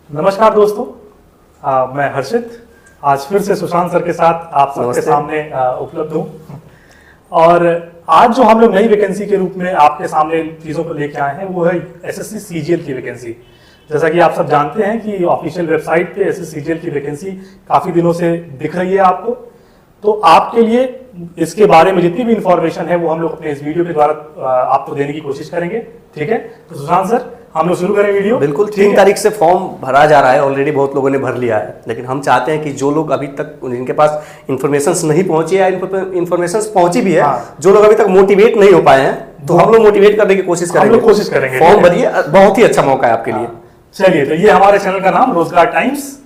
नमस्कार दोस्तों, मैं हर्षित आज फिर से सुशांत सर के साथ आप सबके सामने उपलब्ध हूँ। और आज जो हम लोग नई वैकेंसी के रूप में आपके सामने चीज़ों को लेके आए हैं वो है एसएससी सीजीएल की वैकेंसी। जैसा कि आप सब जानते हैं कि ऑफिशियल वेबसाइट पे एसएससी सीजीएल की वैकेंसी काफ़ी दिनों से दिख रही है आपको। तो आपके लिए इसके बारे में जितनी भी इंफॉर्मेशन है वो हम लोग अपने इस वीडियो के द्वारा आपको देने की कोशिश करेंगे। ठीक है, तो सुशांत सर हम लोग शुरू करें वीडियो। बिल्कुल, 3 तारीख से फॉर्म भरा जा रहा है। ऑलरेडी बहुत लोगों ने भर लिया है, लेकिन हम चाहते हैं कि जो लोग अभी तक जिनके पास इन्फॉर्मेशन नहीं पहुंची है, इन्फॉर्मेशन पहुंची भी है, जो लोग अभी तक मोटिवेट नहीं हो पाए हैं, तो हम लोग मोटिवेट करने की कोशिश करेंगे। फॉर्म भरिए, बहुत ही अच्छा मौका है आपके लिए। चलिए, तो ये हमारे चैनल का नाम रोजगार टाइम्स।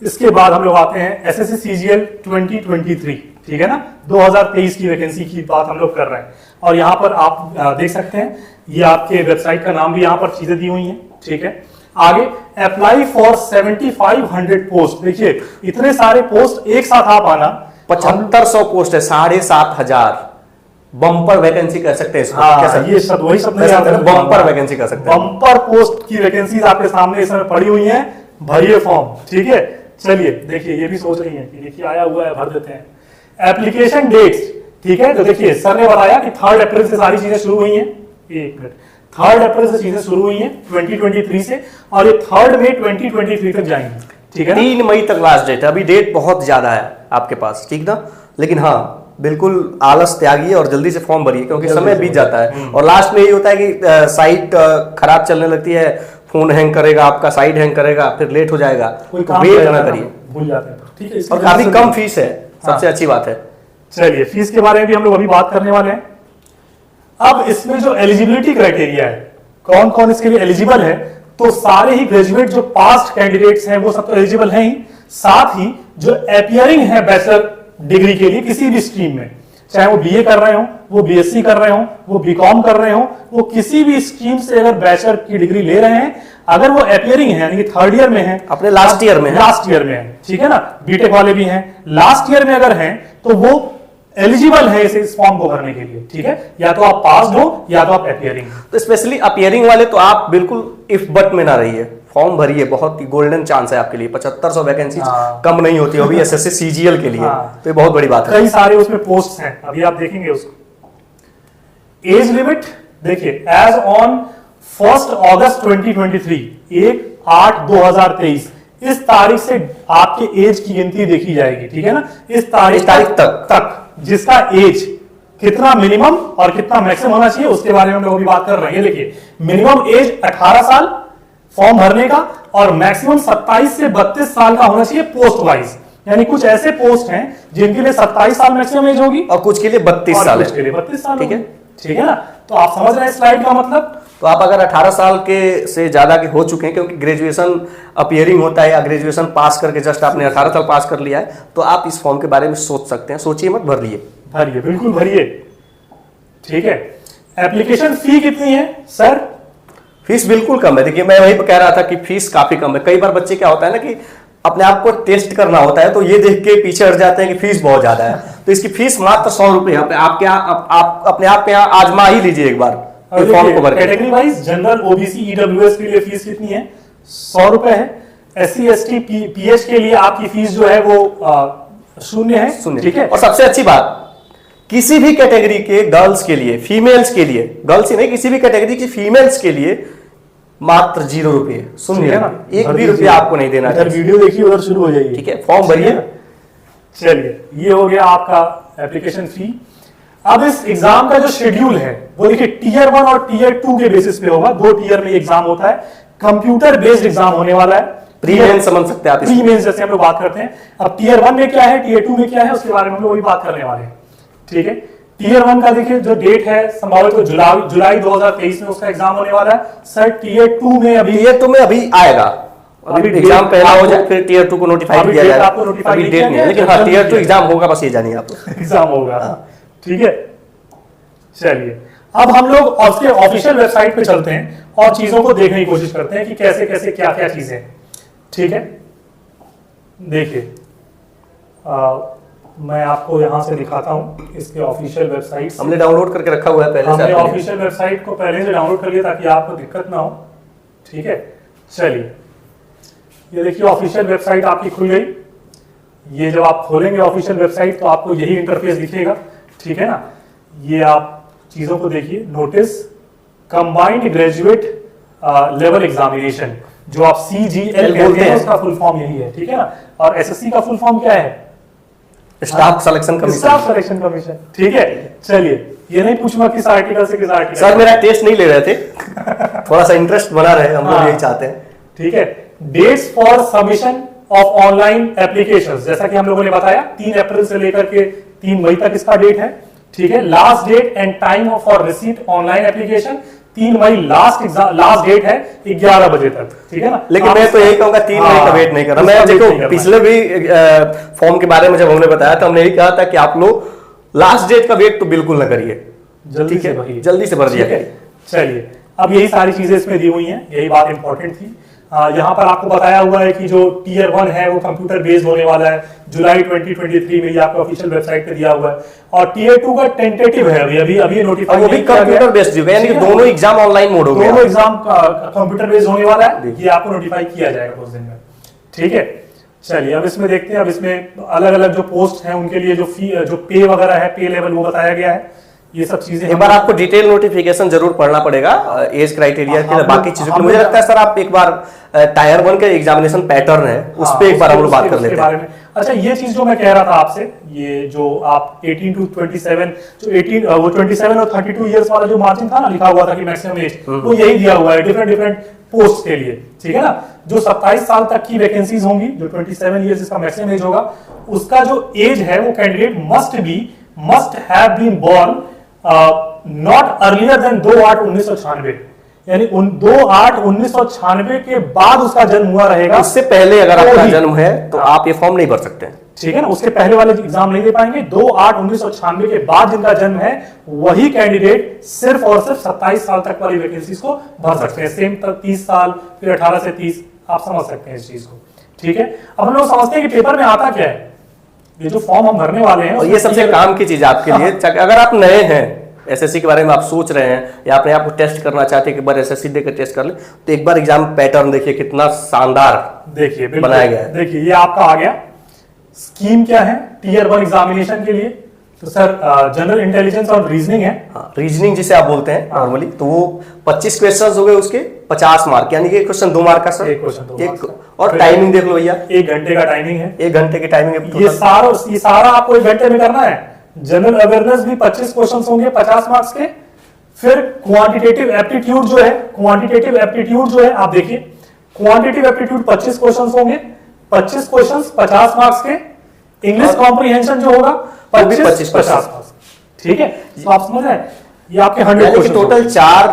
इसके बाद हम लोग आते हैं एसएससी सीजीएल 2023, ठीक है ना, 2023 की वैकेंसी की बात हम लोग कर रहे हैं। और यहाँ पर आप देख सकते हैं, ये आपके वेबसाइट का नाम भी यहाँ पर चीजें दी हुई हैं। ठीक है, आगे अप्लाई फॉर 7500 पोस्ट। देखिए इतने सारे पोस्ट एक साथ आप आना, 7500 पोस्ट है, 7500 बम्पर वैकेंसी कर सकते हैं इसको। ये सब वही सब नहीं आता, बम्पर वैकेंसी कर सकते हैं। बम्पर पोस्ट की वैकेंसी आपके सामने इस समय पड़ी हुई है, भरिए फॉर्म। ठीक है, चलिए देखिए, ये भी सोच रही है कि देखिए आया हुआ है, भर देते हैं। एप्लीकेशन डेट्स, ठीक है, तो देखिए सर ने बताया कि 3 अप्रैल से सारी चीजें शुरू हुई हैं। 1 मिनट, 3 अप्रैल से चीजें शुरू हुई हैं 2023 से, और ये 3 मई 2023 तक जाएंगी। ठीक है, 3 मई तक लास्ट डेट है। अभी डेट बहुत ज्यादा है आपके पास, ठीक ना, लेकिन हाँ बिल्कुल आलस त्यागिए और जल्दी से फॉर्म भरिए, क्योंकि समय बीत जाता है। और लास्ट में ये होता है कि साइट खराब चलने लगती है, फोन हैंग करेगा, आपका साइट हैंग करेगा, फिर लेट हो जाएगा। वेट ना करिए, भूल जाते हैं। ठीक है, और काफी कम फीस है, सबसे अच्छी बात है। चलिए, फीस के बारे में भी हम लोग अभी बात करने वाले हैं। अब इसमें जो एलिजिबिलिटी क्राइटेरिया है, कौन कौन इसके लिए एलिजिबल है, तो सारे ही ग्रेजुएट जो पास्ट कैंडिडेट्स हैं वो सब तो एलिजिबल हैं ही, साथ ही जो अपियरिंग है बैचलर डिग्री के लिए किसी भी स्ट्रीम में, चाहे वो बीए कर रहे हो, वो बीएससी कर रहे हो, वो बीकॉम कर रहे हो, वो किसी भी स्ट्रीम से अगर बैचलर की डिग्री ले रहे हैं, अगर वो अपियरिंग है यानी कि 3rd ईयर में है, अपने लास्ट ईयर में है, ठीक है ना, बीटेक वाले भी हैं, लास्ट ईयर में अगर हैं तो वो एलिजिबल है इस फॉर्म को भरने के लिए। ठीक है, या तो आप पास्ड हो या तो आप अपियरिंग। तो स्पेशली अपियरिंग वाले तो आप बिल्कुल इफ बट में ना रहिए, फॉर्म भरिए, बहुत ही गोल्डन चांस है आपके लिए। 7500 वैकेंसी कम नहीं होती है, अभी एसएससी सीजीएल के लिए। तो ये बहुत बड़ी बात है। कई सारे उसमें पोस्ट हैं, अभी आप देखेंगे उसको। एज लिमिट देखिए, एज ऑन 1 अगस्त 2023, 1/8/2023 इस तारीख से आपके एज की गिनती देखी जाएगी। ठीक है ना, इस तारीख तक जिसका एज कितना मिनिमम और कितना मैक्सिमम होना चाहिए उसके बारे में हम लोग अभी बात कर रहे हैं। देखिए, मिनिमम एज 18 साल फॉर्म भरने का, और मैक्सिमम 27 से 32 साल का होना चाहिए पोस्ट वाइज। यानी कुछ ऐसे पोस्ट हैं जिनके लिए 27 साल मैक्सिमम एज होगी और कुछ के लिए 32 साल है। ठीक है ना, तो आप समझ रहे हैं स्लाइड का मतलब। तो आप अगर 18 साल के से ज्यादा के हो चुके हैं, क्योंकि ग्रेजुएशन अपियरिंग होता है, या ग्रेजुएशन पास करके जस्ट आपने 18 साल पास कर लिया है, तो आप इस फॉर्म के बारे में सोच सकते हैं। सोचिए मत, भरिए, बिल्कुल भरिए। ठीक है, एप्लीकेशन फी कितनी है सर? फीस बिल्कुल कम है। देखिए, मैं वही कह रहा था कि फीस काफी कम है। कई बार बच्चे क्या होता है ना कि अपने आप को टेस्ट करना होता है, तो ये देख के पीछे हट जाते हैं कि फीस बहुत ज्यादा है। तो इसकी फीस मात्र 100 रुपए। आप अपने आप के यहाँ आजमा ही लीजिए एक बार फॉर्म को भर। Category wise general, OBC, EWS के लिए फीस कितनी है? 100 रुपए है। एससी, एसटी, पीएच के लिए आपकी फीस जो है वो शून्य है। ठीक है, और सबसे अच्छी बात, किसी भी कैटेगरी के गर्ल्स के लिए, फीमेल्स के लिए, गर्ल्स ही नहीं, किसी भी कैटेगरी की फीमेल्स के लिए मात्र 0 रुपये, सुनिए ना, 1 भी रुपया आपको नहीं देना। इधर वीडियो देखिए, उधर शुरू हो जाएगी। ठीक है, फॉर्म भरिए। चलिए, ये हो गया आपका एप्लीकेशन फी। अब इस एग्जाम का जो शेड्यूल है वो देखिए, टीयर 1 और टीयर 2 के बेसिस पे होगा। 2 टीयर में एग्जाम होता है, कंप्यूटर बेस्ड एग्जाम होने वाला है। प्री मेंस समझ सकते हैं आप, प्री मेंस जैसे हम लोग बात करते हैं। अब टीयर 1 में क्या है, टीयर 2 में क्या है, उसके बारे में हम लोग अभी बात करने वाले हैं। ठीक है, टीयर 1 का देखिए जो डेट है संभवत तो जुलाई 2023 में उसका एग्जाम होने वाला है। सर टीयर 2 में अभी आएगा, अभी एग्जाम पहला हो जाए, फिर टीयर 2 को नोटिफाई किया जाएगा। अभी डेट नहीं है, लेकिन हाँ टीयर 2 एग्जाम होगा, बस ये जानिए आप। एग्जाम होगा। ठीक है, चलिए अब हम लोग उसके ऑफिशियल वेबसाइट पे चलते हैं और चीजों को देखने की कोशिश करते हैं कि कैसे कैसे क्या क्या चीजें। ठीक है, देखिए मैं आपको यहां से दिखाता हूं इसके ऑफिशियल वेबसाइट। हमने डाउनलोड करके रखा हुआ है पहले से। हमने ऑफिशियल वेबसाइट को पहले से डाउनलोड कर लिया ताकि आपको दिक्कत ना हो। ठीक है, चलिए ये देखिए ऑफिशियल वेबसाइट आपकी खुल गई। ये जब आप खोलेंगे ऑफिशियल वेबसाइट तो आपको यही इंटरफेस दिखेगा, ठीक है ना। ये आप चीजों को देखिए, notice combined graduate level examination, जो आप CGL कहते हैं, उसका फुल फॉर्म यही है, ठीक है ना। और SSC का फुल फॉर्म क्या है? Staff selection commission. Staff selection commission, ठीक है। चलिए, ये नहीं पूछूंगा किस आर्टिकल से किस आर्टिकल। सर मेरा टेस्ट नहीं ले रहे थे, थोड़ा सा इंटरेस्ट बना रहे, हम लोग यही चाहते हैं। ठीक है। Dates for submission of online applications, जैसा कि हम लोगों ने बताया 3 अप्रैल से लेकर के 3 मई तक इसका डेट है, ठीक है। Last date and time for receipt online application 3 May last date है 11 बजे तक, ठीक है ना। लेकिन मैं तो यही कहूंगा 3 मई का वेट नहीं करना। मैं देखो पिछले भी फॉर्म के बारे में जब हमने बताया तो हमने यही कहा था कि आप लोग लास्ट डेट का वेट तो बिल्कुल ना करिए, जल्दी से भरिए, जल्दी से भर दिया करिए। चलिए, अब यही सारी चीजें इसमें दी हुई हैं, यही बात इंपॉर्टेंट थी। यहाँ पर आपको बताया हुआ है कि जो Tier 1 है वो कंप्यूटर बेस्ड होने वाला है, जुलाई 2023 में ये आपको ऑफिशियल वेबसाइट पे दिया हुआ है। और Tier 2 का टेंटेटिव है, अभी नोटिफाई वो भी कंप्यूटर बेस्ड होगा, यानी कि दोनों एग्जाम ऑनलाइन मोड हो गया, दोनों एग्जाम कंप्यूटर बेस्ड होने वाला है। ये आपको नोटिफाई किया जाएगा कुछ दिन में, ठीक है। चलिए, अब इसमें देखते हैं। अब इसमें अलग अलग जो पोस्ट हैं उनके लिए जो पे वगैरह है, पे लेवल वो बताया गया है। ये सब चीजें एक बार आपको डिटेल नोटिफिकेशन जरूर पढ़ना पड़ेगा एज क्राइटेरिया के, बाकी चीजों की मुझे लगता है सर आप एक बार Tier 1 के एग्जामिनेशन पैटर्न है उस पे एक बार हम लोग बात कर लेते हैं। अच्छा, ये चीज जो मैं कह रहा था आपसे, ये जो आप 18 to 27 जो 18 वो 27 और 32 इयर्स वाला जो मार्जिन था ना, लिखा हुआ था कि मैक्सिमम एज, वो यही दिया हुआ है डिफरेंट पोस्ट के लिए, ठीक है ना। जो 27 साल तक की वैकेंसीज होंगी, जो 27 इयर्स इसका मैक्सिमम एज होगा, उसका जो एज है वो candidate must have been born not earlier than 2/8/1996, यानी 2/8/1996 के बाद उसका जन्म हुआ रहेगा। उससे पहले अगर आपका जन्म है तो आप ये फॉर्म नहीं भर सकते, ठीक है ना। उसके पहले वाले एग्जाम नहीं दे पाएंगे। 2/8/1996 के बाद जिनका जन्म है वही कैंडिडेट सिर्फ और सिर्फ 27 साल तक वाली वैकेंसीज को भर सकते हैं। सेम तक 30 साल, फिर 18 से 30, आप समझ सकते हैं इस चीज को, ठीक है। अब हम लोग समझते हैं कि पेपर में आता क्या है, ये जो फॉर्म हम भरने वाले हैं, और ये सबसे काम की चीज आपके लिए। अगर आप नए हैं, SSC के बारे में आप सोच रहे हैं या अपने आप को टेस्ट करना चाहते हैं कि एक बार SSC देकर टेस्ट कर ले, तो एक बार एग्जाम पैटर्न देखिए, कितना शानदार देखिए बनाया गया है। देखिए, ये आपका आ गया। स्कीम क्या है Tier 1 एग्जामिनेशन के लिए? तो सर जनरल इंटेलिजेंस और रीजनिंग है। रीजनिंग जिसे आप बोलते हैं नॉर्मली, तो वो 25 क्वेश्चन हो गए, उसके 50 मार्क, यानी कि एक क्वेश्चन 2 मार्क का सर, एक क्वेश्चन 2 मार्क का। और टाइमिंग देख लो भैया, 1 घंटे का टाइमिंग है। 1 घंटे की टाइमिंग है। ये सारा आपको 1 घंटे में करना है। जनरल अवेयरनेस भी 25 क्वेश्चन होंगे 50 मार्क्स के। फिर क्वांटिटेटिव एप्टीट्यूड जो है, आप देखिए, क्वांटिटेटिव एप्टीट्यूड 25 क्वेश्चन होंगे, 25 क्वेश्चन 50 मार्क्स के। इंग्लिश कॉम्प्रिहेंशन जो होगा 25-50 मार्क्स, ठीक है। तो आप समझ रहे हैं, ये आपके 100 क्वेश्चन। टोटल 4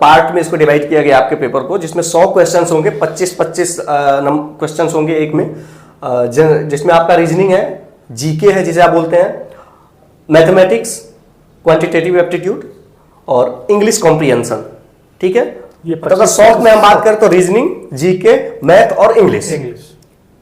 पार्ट में इसको डिवाइड किया गया आपके पेपर को, जिसमें 100 क्वेश्चंस होंगे, 25-25 क्वेश्चंस होंगे एक में, जिसमें आपका रीजनिंग है, जीके है जिसे आप बोलते हैं, मैथमेटिक्स, क्वांटिटेटिव एप्टीट्यूड और इंग्लिश कॉम्प्रिहेंशन, ठीक है। ये तो अगर शॉर्ट में हम बात करें तो रीजनिंग, जीके, मैथ और इंग्लिश,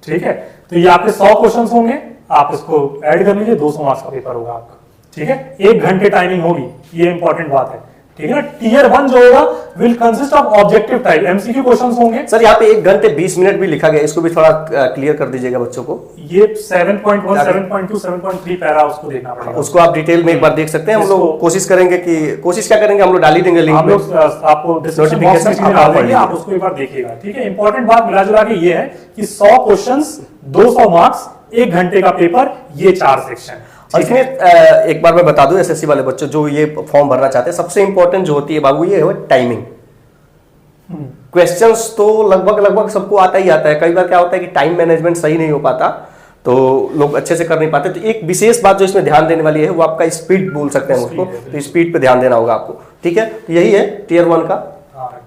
ठीक है। तो ये आपके 100 क्वेश्चन होंगे, आप इसको ऐड कर लीजिए, 200 मार्क्स का पेपर होगा आपका, ठीक है। 1 घंटे टाइमिंग होगी, ये इंपॉर्टेंट बात है, ठीक है ना। Tier 1 जो होगा will consist of objective type MCQ questions होंगे। सर यहाँ पे 1 घंटे 20 मिनट भी लिखा गया, इसको भी थोड़ा क्लियर कर दीजिएगा बच्चों को। ये 7.1, 7.2, 7.3 पैरा उसको देखना पड़ेगा। उसको आप डिटेल में एक बार देख सकते हैं। हम लोग कोशिश क्या करेंगे, हम लोग डाल ही देंगे लिंक हम लोग आपको नोटिफिकेशन डाल देंगे, आप उसको एक बार देखिएगा, ठीक है। इंपॉर्टेंट बात मिला जुला के ये है कि 100 क्वेश्चंस 200 मार्क्स, 1 घंटे का पेपर, ये 4 सेक्शन। और इसमें एक बार मैं बता दूं SSC वाले बच्चों जो ये फॉर्म भरना चाहते हैं, सबसे इंपॉर्टेंट जो होती है बाबू ये है टाइमिंग। क्वेश्चंस तो लगभग सबको आता ही आता है, कई बार क्या होता है कि टाइम मैनेजमेंट सही नहीं हो पाता, तो लोग अच्छे से कर नहीं पाते। तो एक विशेष बात जो इसमें ध्यान देने वाली है वो आपका स्पीड बोल सकते हैं उसको, तो स्पीड पे ध्यान देना होगा आपको, ठीक है। तो यही है Tier 1 का।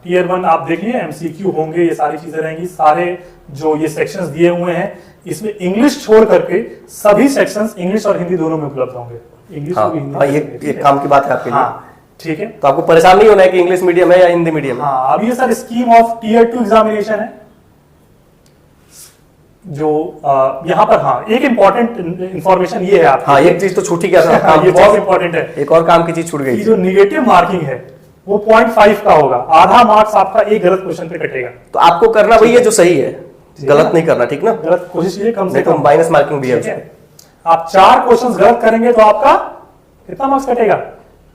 Tier 1 आप देखिए, MCQ होंगे, ये सारी चीजें रहेंगी। सारे जो ये सेक्शंस दिए हुए हैं, इसमें इंग्लिश छोड़ करके सभी सेक्शंस इंग्लिश और हिंदी दोनों में उपलब्ध होंगे। इंग्लिश और हिंदी, ये काम की बात है आपके लिए, ठीक है। तो आपको परेशान नहीं होना है कि इंग्लिश मीडियम है या हिंदी मीडियम है। अब ये sir scheme of Tier 2 examination है, जो यहाँ पर एक इंपॉर्टेंट इंफॉर्मेशन ये है आपको। एक चीज तो छूटी गया था, ये बहुत इंपॉर्टेंट है। एक और काम की चीज छूट गई, जो निगेटिव मार्किंग है वो 0.5 का होगा, आधा मार्क्स आपका एक गलत क्वेश्चन पे कटेगा। तो आपको करना वही है जो सही है, गलत नहीं करना, ठीक ना? गलत कोशिश कीजिए कम से नहीं तो कम। माइनस मार्किंग भी है ठीक है? उसमें। आप 4 क्वेश्चंस गलत करेंगे तो आपका कितना मार्क्स कटेगा?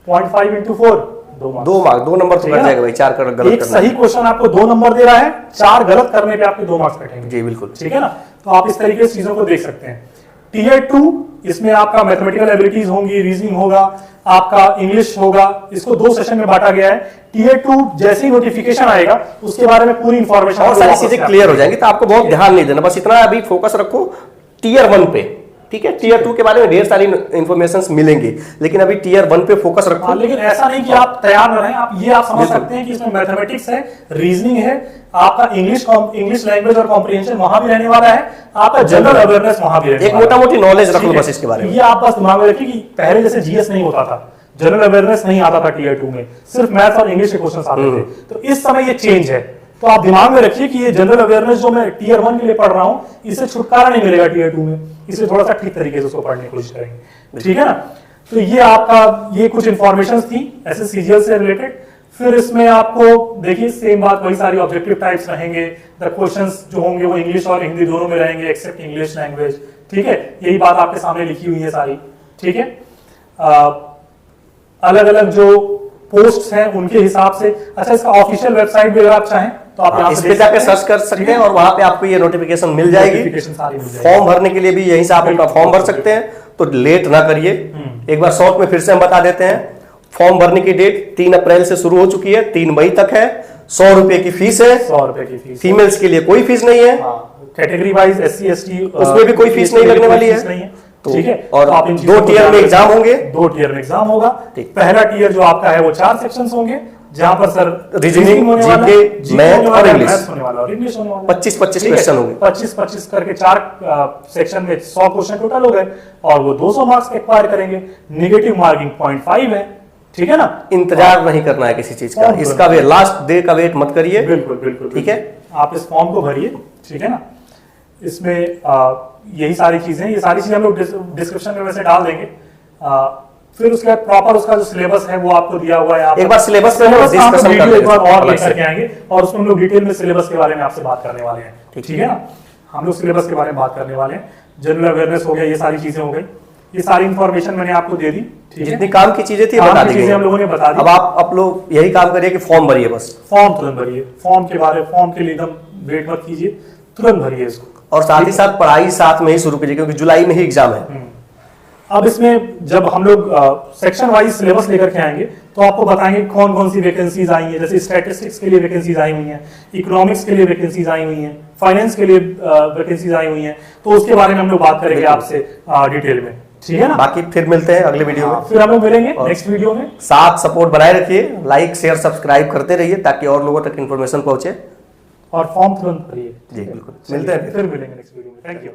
0.5 इंटू 4, 2 मार्क्स। 2 नंबर तो ठीक है कट ना? जाएगा भाई, 4 कर गलत एक करना। सही क्वेश्चन आपको 2 नंबर दे रहा है, 4 गलत करने पे आपके 2 मार्क्स कटेंगे। जी बिल्कुल। ठीक है ना? तो आप इस तरीके से चीजों को देख सकते हैं। टीयर 2 इसमें आपका मैथमेटिकल एबिलिटीज होंगी, रीजनिंग होगा, आपका इंग्लिश होगा। इसको 2 सेशन में बांटा गया है। टीयर 2 जैसे ही नोटिफिकेशन आएगा उसके बारे में पूरी इंफॉर्मेशन और सारी चीजें क्लियर हो जाएंगी, तो आपको बहुत ध्यान नहीं देना, बस इतना अभी फोकस रखो टीयर 1 पे। ठीक है, टीयर 2 के बारे में ढेर सारी इंफॉर्मेशन मिलेंगी, लेकिन अभी टीयर 1 पे फोकस रखो। हाँ, लेकिन ऐसा नहीं कि आप तैयार न रहें। आप समझ सकते हैं कि इसमें मैथमेटिक्स है, रीजनिंग है, आपका इंग्लिश लैंग्वेज और कॉम्प्रिहेंशन वहां भी रहने वाला है, आपका जनरल अवेयरनेस वहां भी रहने एक वाला है। मोटा मोटी नॉलेज रख लो ठीक है? बस इसके बारे में। ये आप बस दिमाग में रखिए कि पहले जैसे जीएस नहीं होता था, जनरल अवेयरनेस नहीं आता था टीयर 2 में, सिर्फ मैथ्स और इंग्लिश के क्वेश्चन आते थे। तो इस समय ये चेंज है। तो आप दिमाग में रखिए कि ये जनरल अवेयरनेस जो मैं टीयर 1 के लिए पढ़ रहा हूं, इससे छुटकारा नहीं मिलेगा टीयर 2 में, इसलिए थोड़ा सा ठीक तरीके से उसको पढ़ने की कोशिश करेंगे। ठीक है ना? तो ये आपका ये कुछ इंफॉर्मेशन थी एसएससीजीएल से रिलेटेड। फिर इसमें आपको देखिए सेम बात, वही सारी ऑब्जेक्टिव टाइप्स रहेंगे। द क्वेश्चंस जो होंगे वो इंग्लिश और हिंदी दोनों में रहेंगे, एक्सेप्ट इंग्लिश लैंग्वेज। ठीक है, यही बात आपके सामने लिखी हुई है सारी। ठीक है, अलग अलग जो पोस्ट हैं उनके हिसाब से। अच्छा, इसका ऑफिशियल वेबसाइट भी अगर आप चाहें तो आप इस पे जाके सर्च कर सकते हैं और वहां पे आपको ये नोटिफिकेशन मिल जाएगी। नोटिफिकेशन सारी मिल जाएगी। फॉर्म भरने के लिए भी यहीं से आप अपना फॉर्म भर सकते हैं, तो लेट ना करिए। एक बार शॉर्ट में फिर से हम बता देते हैं। फॉर्म भरने की डेट 3 अप्रैल से शुरू हो चुकी है, 3 मई तक है। 100 रुपए की फीस है। 100 रुपए की फीस। फीमेल्स के लिए कोई फीस नहीं है। कैटेगरी वाइज SC ST उसमें भी कोई फीस नहीं लगने वाली है। तो ठीक है, और तो आप इन 2 टीयर में एग्जाम होंगे। 2 टीयर में एग्जाम होगा। ठीक। पहला टीयर जो आपका है वो 4 सेक्शंस होंगे, जहां पर सर रीजनिंग, होने वाला है, जीके, मैथ और इंग्लिश होने वाला और इंग्लिश होने वाला है। 25-25 ठीक है? क्वेश्चन होंगे। 25-25 करके 4 सेक्शन में 100 क्वेश्चन टोटल हो गए और वो 200 मार्क्स एक्वायर करेंगे। नेगेटिव मार्किंग 0.5 है। ठीक है ना? इंतजार नहीं करना है किसी चीज का, फॉर्म इसका भी लास्ट डे का वेट मत करिए। बिल्कुल बिल्कुल। ठीक है, आप इस फॉर्म को भरिए। ठीक है ना? इसमें यही सारी चीजें, ये सारी चीजें हम लोग डिस्क्रिप्शन में वैसे डाल देंगे। फिर उसके बाद प्रॉपर उसका जो सिलेबस है वो आपको दिया हुआ है। एक बार सिलेबस पे हम लोग डिस्कशन कर वीडियो एक बार और अलग लेकर से। के आएंगे और उसमें हम लोग डिटेल में सिलेबस के बारे में आपसे बात करने वाले हैं। ठीक है ना? हम लोग सिलेबस के बारे में बात करने वाले हैं। जनरल अवेयरनेस हो गया, ये सारी चीजें हो गई, ये सारी इंफॉर्मेशन मैंने आपको दे दी। ठीक है, जितनी काम की चीजें थी काम बता की दी चीजें हम गई। लोगों ने बता दी। अब आप लोग यही काम करिए कि फॉर्म भरिए बस। फॉर्म तुरंत भरिए। फॉर्म के लिए एकदम वेट मत कीजिए, तुरंत भरिए इसको। और साथ ही साथ पढ़ाई साथ में ही शुरू कीजिए, क्योंकि जुलाई में ही एग्जाम है। अब इसमें जब हम लोग सेक्शन वाइज सिलेबस लेकर के आएंगे तो आपको बताएंगे कौन कौन सी वैकेंसीज आई हैं। जैसे स्टैटिस्टिक्स के लिए वैकेंसीज आई हुई हैं, इकोनॉमिक्स के लिए वैकेंसीज आई हुई हैं, फाइनेंस के लिए वैकेंसीज आई हुई हैं। तो उसके बारे में हम लोग बात करेंगे आपसे डिटेल में। ठीक है ना? बाकी फिर मिलते हैं अगले वीडियो में। फिर हम लोग मिलेंगे नेक्स्ट वीडियो में। साथ सपोर्ट बनाए रखिए, लाइक शेयर सब्सक्राइब करते रहिए ताकि और लोगों तक इन्फॉर्मेशन पहुंचे। और फॉर्म तुरंत भरिए। जी बिल्कुल, मिलते हैं फिर मिलेंगे नेक्स्ट वीडियो में। Thank you.